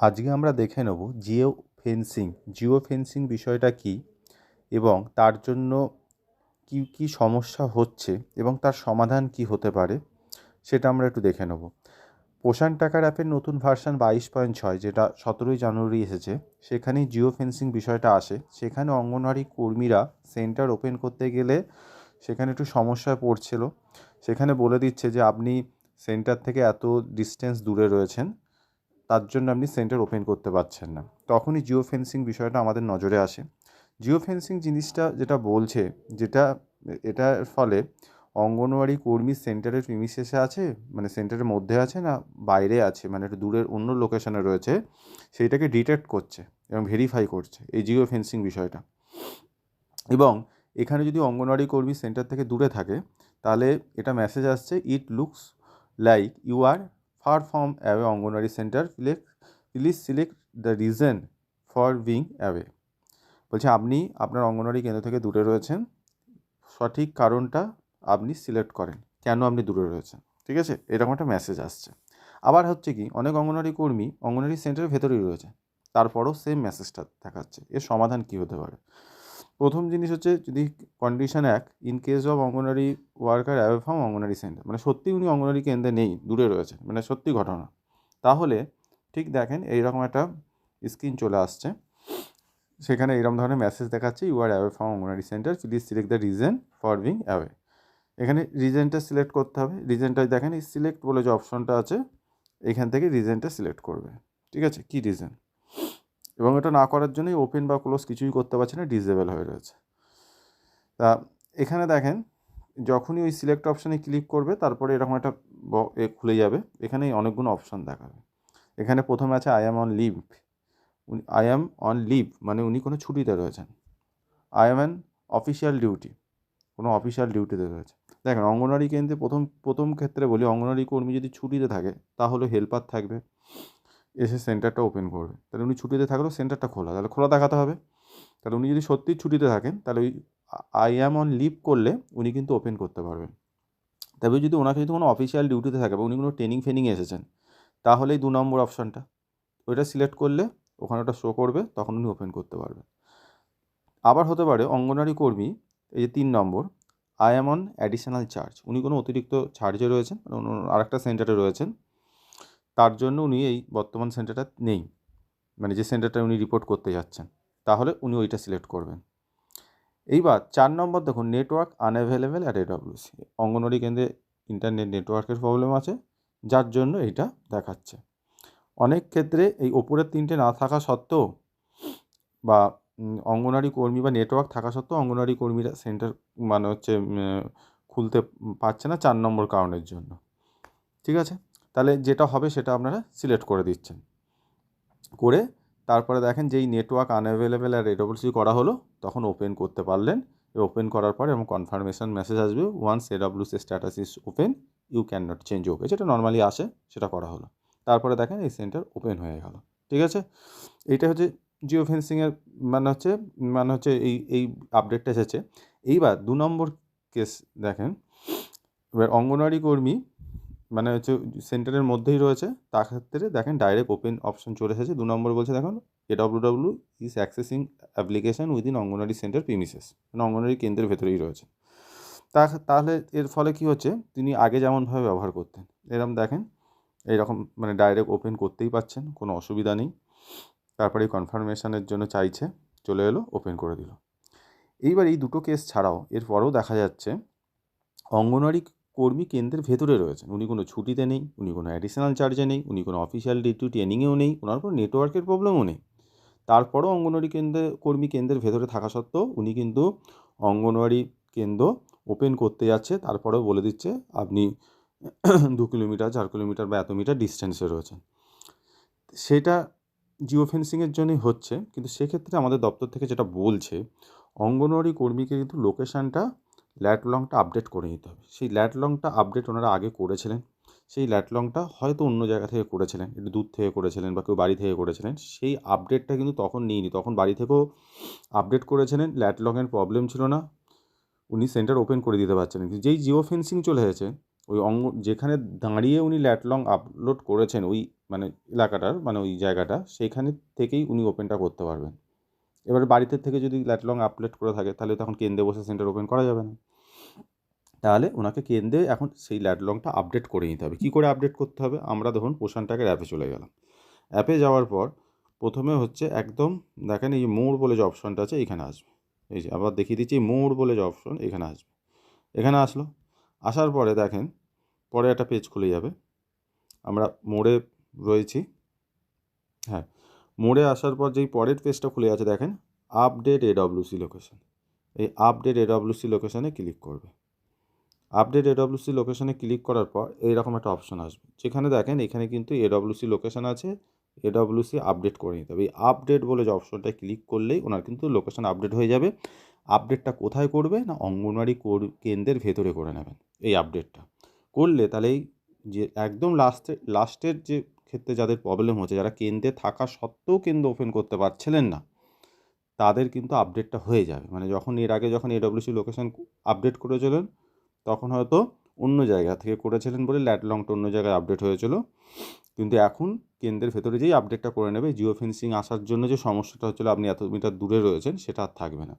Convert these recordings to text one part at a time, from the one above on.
আজকে আমরা দেখে নেব জিও ফেন্সিং বিষয়টা কী এবং তার জন্য কী কী সমস্যা হচ্ছে এবং তার সমাধান কী হতে পারে সেটা আমরা একটু দেখে নেব। পোষণ টাকার অ্যাপের নতুন ভার্সন 22.6 যেটা 17ই জানুয়ারি এসেছে, সেখানেই জিও ফেন্সিং বিষয়টা আসে। সেখানে অঙ্গনওয়াড়ি কর্মীরা সেন্টার ওপেন করতে গেলে সেখানে একটু সমস্যায় পড়ছিল। সেখানে বলে দিচ্ছে যে আপনি সেন্টার থেকে এত ডিস্টেন্স দূরে রয়েছেন, তার জন্য আপনি সেন্টার ওপেন করতে পারছেন না। তখনই জিও ফেন্সিং বিষয়টা আমাদের নজরে আসে। জিও ফেন্সিং জিনিসটা যেটা বলছে, এটার ফলে অঙ্গনওয়াড়ি কর্মী সেন্টারের প্রিমিসেসে আছে, মানে সেন্টারের মধ্যে আছে না বাইরে আছে, মানে একটু দূরের অন্য লোকেশনে রয়েছে, সেইটাকে ডিটেক্ট করছে এবং ভেরিফাই করছে এই জিও ফেন্সিং বিষয়টা। এবং এখানে যদি অঙ্গনওয়াড়ি কর্মী সেন্টার থেকে দূরে থাকে, তাহলে এটা মেসেজ আসছে, it looks like you are far from away anganwadi centre, please select the reason for being away. বলছে আপনি আপনার অঙ্গনওয়াড়ি কেন্দ্র থেকে দূরে রয়েছেন, সঠিক কারণটা আপনি সিলেক্ট করেন, কেন আপনি দূরে রয়েছেন। ঠিক আছে, এরকম একটা মেসেজ আসছে। আবার হচ্ছে কি, অনেক অঙ্গনওয়াড়ি কর্মী অঙ্গনওয়াড়ি সেন্টারের ভেতরেই রয়েছে, তারপরও সেম মেসেজটা দেখাচ্ছে। এর সমাধান কী হতে পারে? প্রথম জিনিস হচ্ছে, যদি condition 1, in case of anganwadi worker away from anganwadi centre, মানে সত্যিই উনি অঙ্গনওয়াড়ি কেন্দ্রে নেই, দূরে রয়েছেন, মানে সত্যি ঘটনা, তাহলে ঠিক দেখেন এইরকম একটা স্ক্রিন চলে আসছে। সেখানে এইরকম ধরনের মেসেজ দেখাচ্ছে, you are away from anganwadi centre, please select the reason for being away. এখানে রিজনটা সিলেক্ট করতে হবে। রিজনটা দেখেন, এই সিলেক্ট বলে যে অপশনটা আছে, এখান থেকে রিজনটা সিলেক্ট করবে। ঠিক আছে, কী রিজন, এবং এটা না করার জন্যই ওপেন বা ক্লোজ কিছুই করতে পারছে না, ডিসেবল হয়ে রয়েছে। তা এখানে দেখেন, যখনই ওই সিলেক্ট অপশানে ক্লিক করবে, তারপরে এরকম একটা খুলে যাবে। এখানে অনেকগুলো অপশান দেখাবে। এখানে প্রথমে আছে I am on leave. I am on leave মানে উনি কোনো ছুটিতে রয়েছেন। I am an official duty, কোনো অফিসিয়াল ডিউটিতে রয়েছে। দেখেন, অঙ্গনওয়াড়ি কেন্দ্রে প্রথম ক্ষেত্রে বলি, অঙ্গনওয়াড়ি কর্মী যদি ছুটিতে থাকে, তাহলে হেল্পার থাকবে, এসে সেন্টারটা ওপেন করবে। তাহলে উনি ছুটিতে থাকলেও সেন্টারটা খোলা, তাহলে খোলা দেখাতে হবে। তাহলে উনি যদি সত্যিই ছুটিতে থাকেন, তাহলে ওই আই অ্যাম অন লিভ করলে উনি কিন্তু ওপেন করতে পারবেন। তবে যদি ওনাকে যদি কোনো অফিসিয়াল ডিউটিতে থাকে বা উনি কোনো ট্রেনিংয়ে এসেছেন, তাহলে এই 2 নম্বর অপশানটা ওইটা সিলেক্ট করলে ওখানে ওটা শো করবে, তখন উনি ওপেন করতে পারবেন। আবার হতে পারে অঙ্গনওয়াড়ি কর্মী, এই যে 3 নম্বর, I am on additional charge, উনি কোনো অতিরিক্ত চার্জে রয়েছেন, আরেকটা সেন্টারে রয়েছেন, তার জন্য উনি এই বর্তমান সেন্টারটা নেই, মানে যে সেন্টারটা উনি রিপোর্ট করতে যাচ্ছেন, তাহলে উনি ওইটা সিলেক্ট করবেন। এইবার 4 নম্বর দেখুন, network unavailable at AWC, anganwadi কেন্দ্রে ইন্টারনেট নেটওয়ার্কের প্রবলেম আছে, যার জন্য এইটা দেখাচ্ছে। অনেক ক্ষেত্রে এই ওপরের 3টে না থাকা সত্ত্বেও, বা অঙ্গনওয়াড়ি কর্মী বা নেটওয়ার্ক থাকা সত্ত্বেও অঙ্গনওয়াড়ি কর্মীরা সেন্টার মানে হচ্ছে খুলতে পারছে না 4 নম্বর কারণের জন্য। ঠিক আছে, তাহলে যেটা হবে সেটা আপনারা সিলেক্ট করে দিচ্ছেন। করে তারপরে দেখেন, যেই নেটওয়ার্ক আনঅ্যাভেলেবেল আর এডব্লিউসি করা হলো, তখন ওপেন করতে পারলেন। ওপেন করার পরে এবং কনফার্মেশন মেসেজ আসবে, once AWC status is open, you can not change okay, যেটা নর্মালি আসে, সেটা করা হলো। তারপরে দেখেন এই সেন্টার ওপেন হয়ে গেল। ঠিক আছে, এইটা হচ্ছে জিও ফেন্সিংয়ের মানে হচ্ছে এই আপডেটটা এসেছে। এইবার 2 নম্বর কেস দেখেন, এবার অঙ্গনওয়াড়ি কর্মী মানে হচ্ছে সেন্টারের মধ্যেই রয়েছে, তার ক্ষেত্রে দেখেন ডাইরেক্ট ওপেন অপশন চলে এসেছে। 2 নম্বর বলছে, দেখুন AWW is accessing application within anganwadi centre premises, মানে অঙ্গনওয়াড়ি কেন্দ্রের ভেতরেই রয়েছে। তাহলে এর ফলে কী হচ্ছে, তিনি আগে যেমনভাবে ব্যবহার করতেন, এরকম দেখেন এইরকম মানে ডাইরেক্ট ওপেন করতেই পারছেন, কোনো অসুবিধা নেই। তারপরে কনফার্মেশনের জন্য চাইছে, চলে এলো, ওপেন করে দিল। এইবার এই দুটো কেস ছাড়াও এরপরেও দেখা যাচ্ছে, অঙ্গনওয়াড়ি কর্মী কেন্দ্রের ভেতরে রয়েছেন, উনি কোনো ছুটিতে নেই, উনি কোনো অ্যাডিশনাল চার্জে নেই, উনি কোনো অফিসিয়াল ডিউটি ট্রেনিংয়েও নেই, ওনার কোনো নেটওয়ার্কের প্রবলেমও নেই। তারপরেও অঙ্গনওয়াড়ি কর্মী কেন্দ্রের ভেতরে থাকা সত্ত্বেও উনি কিন্তু অঙ্গনওয়াড়ি কেন্দ্র ওপেন করতে যাচ্ছে, তারপরেও বলে দিচ্ছে আপনি 2 কিলোমিটার 4 কিলোমিটার বা এত মিটার ডিস্টেন্সে রয়েছেন। সেটা জিও ফেন্সিংয়ের জন্যই হচ্ছে, কিন্তু সেক্ষেত্রে আমাদের দপ্তর থেকে যেটা বলছে, অঙ্গনওয়াড়ি কর্মীকে কিন্তু লোকেশানটা ল্যাট লংটা আপডেট করে নিতে হবে। সেই ল্যাট লংটা আপডেট ওনারা আগে করেছিলেন, সেই ল্যাট লংটা হয়তো অন্য জায়গা থেকে করেছিলেন, একটু দূর থেকে করেছিলেন বা কেউ বাড়ি থেকে করেছিলেন, সেই আপডেটটা কিন্তু তখন নিইনি, তখন বাড়ি থেকেও আপডেট করেছিলেন, ল্যাট লংয়ের প্রবলেম ছিল না, উনি সেন্টার ওপেন করে দিতে পারছেন। কিন্তু যেই জিও ফেন্সিং চলে এসেছে, ওই যেখানে দাঁড়িয়ে উনি ল্যাট লং আপলোড করেছেন, ওই মানে এলাকাটার মানে ওই জায়গাটা, সেইখানে থেকেই উনি ওপেনটা করতে পারবেন। এবার বাড়িতে থেকে যদি ল্যাটলং আপডেট করে থাকে তাহলে তখন কেন্দ্রে বসে সেন্টার ওপেন করা যাবে না। তাহলে ওনাকে কেন্দ্রে এখন সেই ল্যাটলংটা আপডেট করে নিতে হবে। কী করে আপডেট করতে হবে? আমরা ধরুন পোষণ ট্র্যাকের অ্যাপে চলে গেলাম। অ্যাপে যাওয়ার পর প্রথমে হচ্ছে একদম দেখেন এই যে মোর বলে যে অপশনটা আছে এইখানে আসবে। এই যে আবার দেখিয়ে দিচ্ছি, মোর বলে যে অপশন এখানে আসবে। এখানে আসলো, আসার পরে দেখেন পরে একটা পেজ খুলে যাবে। আমরা মোড়ে রয়েছি, হ্যাঁ, মোড়ে আসার পর যেই পরের পেজটা খুলে আছে দেখেন আপডেট এডব্লিউসি লোকেশন। এই আপডেট এডব্লিউসি লোকেশনে ক্লিক করবে। আপডেট এডব্লিউসি লোকেশনে ক্লিক করার পর এইরকম একটা অপশন আসবে, যেখানে দেখেন এখানে কিন্তু এডব্লিউসি লোকেশন আছে, এডব্লিউসি আপডেট করে নিতে হবে। এই আপডেট বলে যে অপশনটা ক্লিক করলেই ওনার কিন্তু লোকেশন আপডেট হয়ে যাবে। আপডেটটা কোথায় করবে না অঙ্গনওয়াড়ি কেন্দ্রের ভেতরে করে নেবেন। এই আপডেটটা করলে তাহলে এই যে একদম লাস্টের যে ক্ষেত্রে যাদের প্রবলেম হচ্ছে, যারা কেন্দ্রে থাকা সত্ত্বেও কেন্দ্র ওপেন করতে পারছিলেন না, তাদের কিন্তু আপডেটটা হয়ে যাবে। মানে যখন এর আগে যখন এডব্লিউসি লোকেশন আপডেট করেছিলেন তখন হয়তো অন্য জায়গা থেকে করেছিলেন বলে ল্যাটলংটা অন্য জায়গায় আপডেট হয়েছিল, কিন্তু এখন কেন্দ্রের ভেতরে যেই আপডেটটা করে নেবে, জিও ফেন্সিং আসার জন্য যে সমস্যাটা হচ্ছিলো আপনি এত মিটার দূরে রয়েছেন সেটা আর থাকবে না।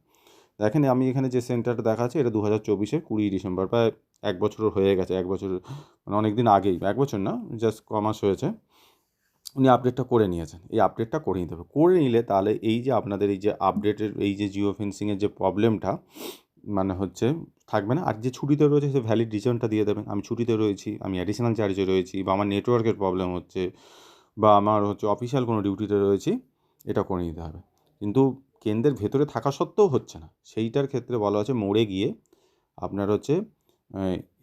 দেখেন আমি এখানে যে সেন্টারটা দেখাচ্ছি এটা 2024-এর 20 ডিসেম্বর, প্রায় 1 বছর হয়ে গেছে। 1 বছর মানে অনেক দিন আগেই, 1 বছর না, জাস্ট ক মাস হয়েছে উনি আপডেটটা করে নিয়েছেন। এই আপডেটটা করে নিতে হবে। করে নিলে তাহলে এই যে আপনাদের এই যে আপডেটের এই যে জিও ফেন্সিংয়ের যে প্রবলেমটা মানে হচ্ছে থাকবে না। আর যে ছুটিতে রয়েছে সে ভ্যালিড রিজনটা দিয়ে দেবেন, আমি ছুটিতে রয়েছি, আমি অ্যাডিশনাল চার্জে রয়েছি, বা আমার নেটওয়ার্কের প্রবলেম হচ্ছে, বা আমার হচ্ছে অফিসিয়াল কোনো ডিউটিতে রয়েছি, এটা করে নিতে হবে। কিন্তু কেন্দ্রের ভেতরে থাকা সত্ত্বেও হচ্ছে না, সেইটার ক্ষেত্রে বলা হচ্ছে মোড়ে গিয়ে আপনার হচ্ছে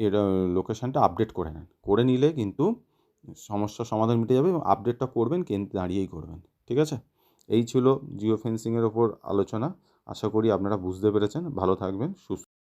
এর লোকেশানটা আপডেট করে নেন। করে নিলে কিন্তু সমস্যার সমাধান মিটে যাবে এবং আপডেটটা করবেন কেন্দ্রে দাঁড়িয়েই করবেন। ঠিক আছে? এই ছিল জিও ফেন্সিংয়ের ওপর আলোচনা। আশা করি আপনারা বুঝতে পেরেছেন। ভালো থাকবেন, সুস্থ